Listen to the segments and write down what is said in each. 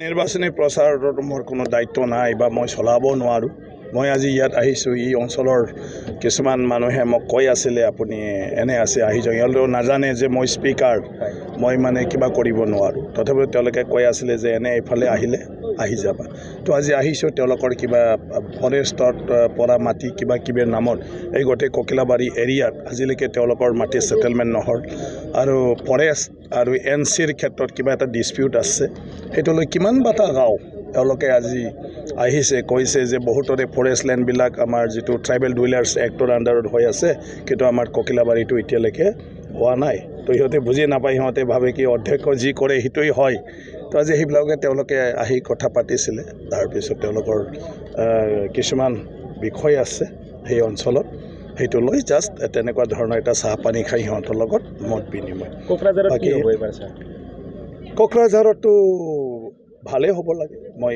নিৰ্বাচনী প্ৰচাৰৰ মোৰ কোনো দায়িত্ব নাই বা মই চলাব নোৱাৰো। মই আজি ইয়াত আহিছো, এই অঞ্চলৰ কিছুমান মানুহে মোক কৈ আছিলে আপুনি এনে আছে আহি যাওক, তেওঁলোকে নাজানে যে মই স্পিকাৰ, মই মানে কিবা কৰিব নোৱাৰো। তথাপিও তেওঁলোকে কৈ আছিলে যে এনে এইফালে আহিলে আহি যাবা। তো আজি আহিছো, তেওঁলোকৰ কিবা ফৰেষ্টত পৰা মাটি কিবা কিবিৰ নামত এই গোটেই ককিলাবাৰী এৰিয়াত আজিলৈকে তেওঁলোকৰ মাটি সেটেলমেণ্ট নহল, আৰু ফৰেষ্ট আৰু এনচিৰ ক্ষেত্ৰত কিবা এটা ডিসপিউট আছে। সেইটোলৈ কিমান বাটা গাঁও তেওঁলোকে আজি আহিছে, কৈছে যে বহুতৰে ফৰেষ্ট লেণ্ডবিলাক আমাৰ যিটো ট্ৰাইবেল ডুৱেলাৰ্ছ এক্টৰ আণ্ডাৰত হৈ আছে, কিন্তু আমাৰ ককিলাবাৰীটো এতিয়ালৈকে হোৱা নাই। তো সিহঁতে বুজি নাপায়, সিহঁতে ভাবে কি অধ্যক্ষ যি কৰে সেইটোৱেই হয়। তো আজি সেইবিলাকে তেওঁলোকে আহি কথা পাতিছিলে। তাৰপিছত তেওঁলোকৰ কিছুমান বিষয় আছে সেই অঞ্চলত, সেইটো লৈ জাষ্ট তেনেকুৱা ধৰণৰ এটা চাহ পানী খাই সিহঁতৰ লগত মত বিনিময়। কোকৰাঝাৰতো ভালেই হ'ব লাগে। মই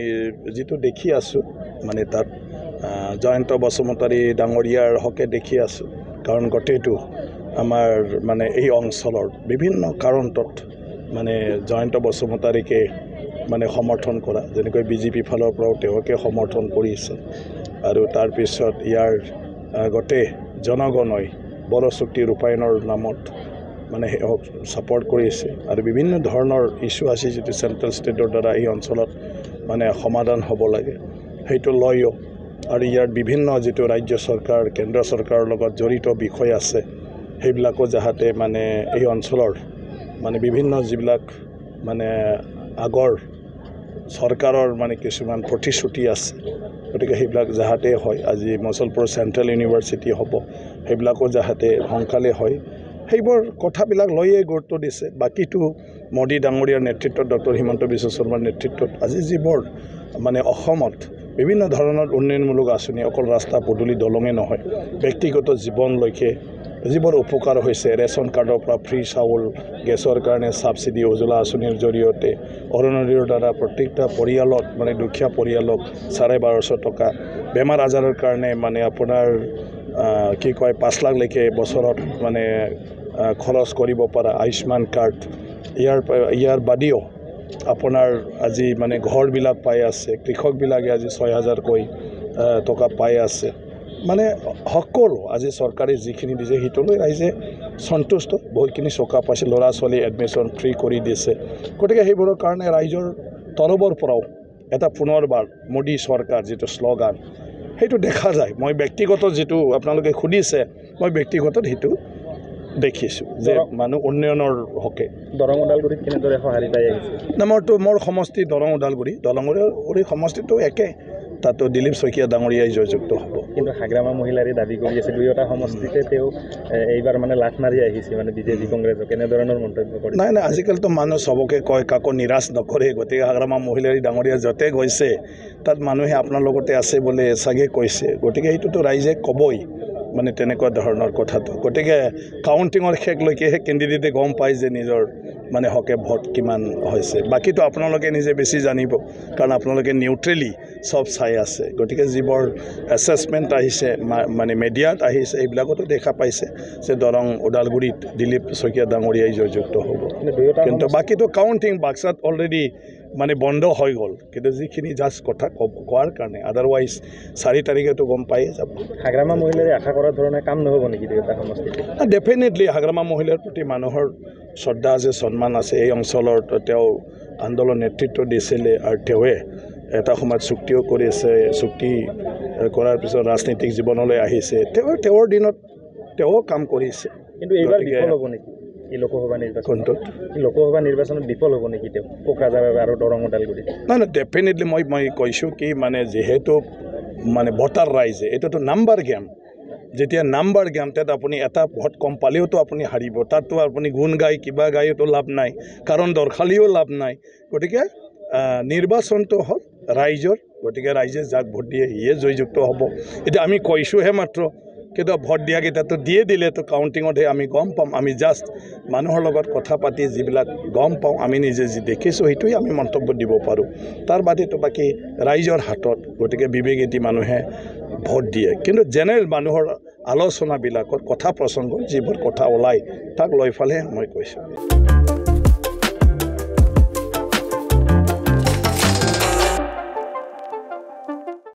যিটো দেখি আছোঁ মানে তাত জয়ন্ত বসুমতাৰী ডাঙৰীয়াৰ হকে দেখি আছোঁ, কাৰণ গোটেইটো আমাৰ মানে এই অঞ্চলৰ বিভিন্ন কাৰণত মানে জয়ন্ত বসুমতাৰীকে মানে সমৰ্থন কৰা, যেনেকৈ বিজেপি ফালৰ পৰাও তেওঁকে সমৰ্থন কৰিছে, আৰু তাৰপিছত ইয়াৰ গোটেই জনগণই বড়ো চুক্তি ৰূপায়ণৰ নামত মানে ছাপৰ্ট কৰিছে, আৰু বিভিন্ন ধৰণৰ ইস্যু আছে যিটো চেণ্ট্ৰেল ষ্টেটৰ দ্বাৰা এই অঞ্চলত মানে সমাধান হ'ব লাগে, সেইটো লৈও, আৰু ইয়াৰ বিভিন্ন যিটো ৰাজ্য চৰকাৰ কেন্দ্ৰ চৰকাৰৰ লগত জড়িত বিষয় আছে সেইবিলাকো যাতে মানে এই অঞ্চলৰ মানে বিভিন্ন যিবিলাক মানে আগৰ চৰকাৰৰ মানে কিছুমান প্ৰতিশ্ৰুতি আছে, গতিকে সেইবিলাক যাতে হয়। আজি মছলপুৰ চেণ্ট্ৰেল ইউনিভাৰ্চিটি হ'ব, সেইবিলাকো যাতে সোনকালে হয়, সেইবোৰ কথাবিলাক লৈয়ে গুৰুত্ব দিছে। বাকীটো মোদী ডাঙৰীয়াৰ নেতৃত্বত, ডক্টৰ হিমন্ত বিশ্ব শৰ্মাৰ নেতৃত্বত আজি যিবোৰ মানে অসমত বিভিন্ন ধৰণৰ উন্নয়নমূলক আঁচনি, অকল ৰাস্তা পদূলি দলঙে নহয়, ব্যক্তিগত জীৱনলৈকে যিবোৰ উপকাৰ হৈছে, ৰেচন কাৰ্ডৰ পৰা ফ্ৰী চাউল, গেছৰ কাৰণে ছাবচিডি, উজ্জ্বলা আঁচনিৰ জৰিয়তে অৰুণোদয়ৰ দ্বাৰা প্ৰত্যেকটা পৰিয়ালত মানে দুখীয়া পৰিয়ালক 1250 টকা, বেমাৰ আজাৰৰ কাৰণে মানে আপোনাৰ কি কয় 5 লাখলৈকে বছৰত মানে খৰচ কৰিব পৰা আয়ুষ্মান কাৰ্ড, ইয়াৰ বাদেও আপোনাৰ আজি মানে ঘৰবিলাক পাই আছে, কৃষকবিলাকে আজি 6000কৈ টকা পাই আছে, মানে সকলো আজি চৰকাৰে যিখিনি দিছে সেইটোলৈ ৰাইজে সন্তুষ্ট। বহুতখিনি চকা পাইছে, ল'ৰা ছোৱালী এডমিশ্যন ফ্ৰী কৰি দিছে, গতিকে সেইবোৰৰ কাৰণে ৰাইজৰ তৰফৰ পৰাও এটা পুনৰবাৰ মোদী চৰকাৰ যিটো শ্লোগান সেইটো দেখা যায়। মই ব্যক্তিগত যিটো আপোনালোকে সুধিছে, মই ব্যক্তিগত সেইটো দেখিছোঁ যে মানুহ উন্নয়নৰ হকে। দৰং ওদালগুৰিত কেনেদৰে সঁহাৰি পাই আহিছে? মোৰ সমষ্টি দৰং ওদালগুৰি সমষ্টিটো একে, তাতো দিলীপ শইকীয়া ডাঙৰীয়াই জয়যুক্ত হ'ব। কিন্তু হাগ্ৰামা মহিলাৰে দাবী কৰি আছে দুয়োটা সমষ্টিতে তেওঁ এইবাৰ মানে লাখ মাৰি আহিছে, মানে বিজেপি কংগ্ৰেছক, কেনেধৰণৰ মন্তব্য কৰে? নাই, আজিকালিতো মানুহ চবকে কয়, কাকো নিৰাশ নকৰে, গতিকে হাগ্ৰামা মহিলাৰী ডাঙৰীয়া য'তে গৈছে তাত মানুহে আপোনাৰ লগতে আছে বুলি চাগে কৈছে, গতিকে সেইটোতো ৰাইজে ক'বই মানে তেনেকুৱা ধৰণৰ কথাটো। গতিকে কাউণ্টিঙৰ শেষলৈকেহে কেণ্ডিডেটে গম পায় যে নিজৰ মানে হকে ভোট কিমান হৈছে। বাকীটো আপোনালোকে নিজে বেছি জানিব, কাৰণ আপোনালোকে নিউট্ৰেলি চব চাই আছে। গতিকে যিবোৰ এছেছমেণ্ট আহিছে মানে মিডিয়াত আহিছে, এইবিলাকতো দেখা পাইছে যে দৰং ওদালগুৰিত দিলীপ শইকীয়া ডাঙৰীয়াই জয়যুক্ত হ'ব। কিন্তু বাকীটো কাউণ্টিং বাক্সাত অলৰেডি মানে বন্ধ হৈ গ'ল, কিন্তু যিখিনি জাষ্ট কথা কোৱাৰ কাৰণে, আদাৰৱাইজ 4 তাৰিখেতো গম পায়ে যাব। হাগ্ৰামা মহিলাৰে আশা কৰাৰ ধৰণে কাম নহ'ব নেকি দুয়োটা সমষ্টিতে? ডেফিনেটলি হাগ্ৰামা মহিলাৰ প্ৰতি মানুহৰ শ্ৰদ্ধা আছে, সন্মান আছে। এই অঞ্চলৰ তেওঁ আন্দোলন নেতৃত্ব দিছিলে, আৰু তেওঁৱে এটা সময়ত চুক্তিও কৰিছে, চুক্তি কৰাৰ পিছত ৰাজনৈতিক জীৱনলৈ আহিছে, তেওঁৰ দিনত তেওঁ কাম কৰিছে। কিন্তু এইবাৰ বিফল হ'ব নেকি এই লোকসভা নিৰ্বাচনত? লোকসভা নিৰ্বাচনত বিফল হ'ব নেকি তেওঁ কোকৰাঝাৰ আৰু দৰং ওদালগুৰিত? নাই, ডেফিনেটলি মই কৈছোঁ কি মানে যিহেতু মানে ভোটাৰ ৰাইজে, এইটোতো নাম্বাৰ গেম, যেতিয়া নাম্বাৰ গেম তাত আপুনি এটা ভোট কম পালেওতো আপুনি হাৰিব, তাততো আপুনি গুণ গাই কিবা গাইতো লাভ নাই, কাৰণ দৰখালিও লাভ নাই। গতিকে নিৰ্বাচনটো হ'ল ৰাইজৰ, গতিকে ৰাইজে যাক ভোট দিয়ে সিয়ে জয়যুক্ত হ'ব। এতিয়া আমি কৈছোঁহে মাত্ৰ, কিন্তু ভোট দিয়াকেইটাতো দিয়ে দিলেতো কাউণ্টিঙতহে আমি গম পাম। আমি জাষ্ট মানুহৰ লগত কথা পাতি যিবিলাক গম পাওঁ, আমি নিজে যি দেখিছোঁ সেইটোৱে আমি মন্তব্য দিব পাৰোঁ, তাৰ বাদেতো বাকী ৰাইজৰ হাতত। গতিকে বিবেকেদি মানুহে ভোট দিয়ে, কিন্তু জেনেৰেল মানুহৰ আলোচনাবিলাকত কথা প্ৰসংগত যিবোৰ কথা ওলায় তাক লৈ ফালে মই কৈছোঁ।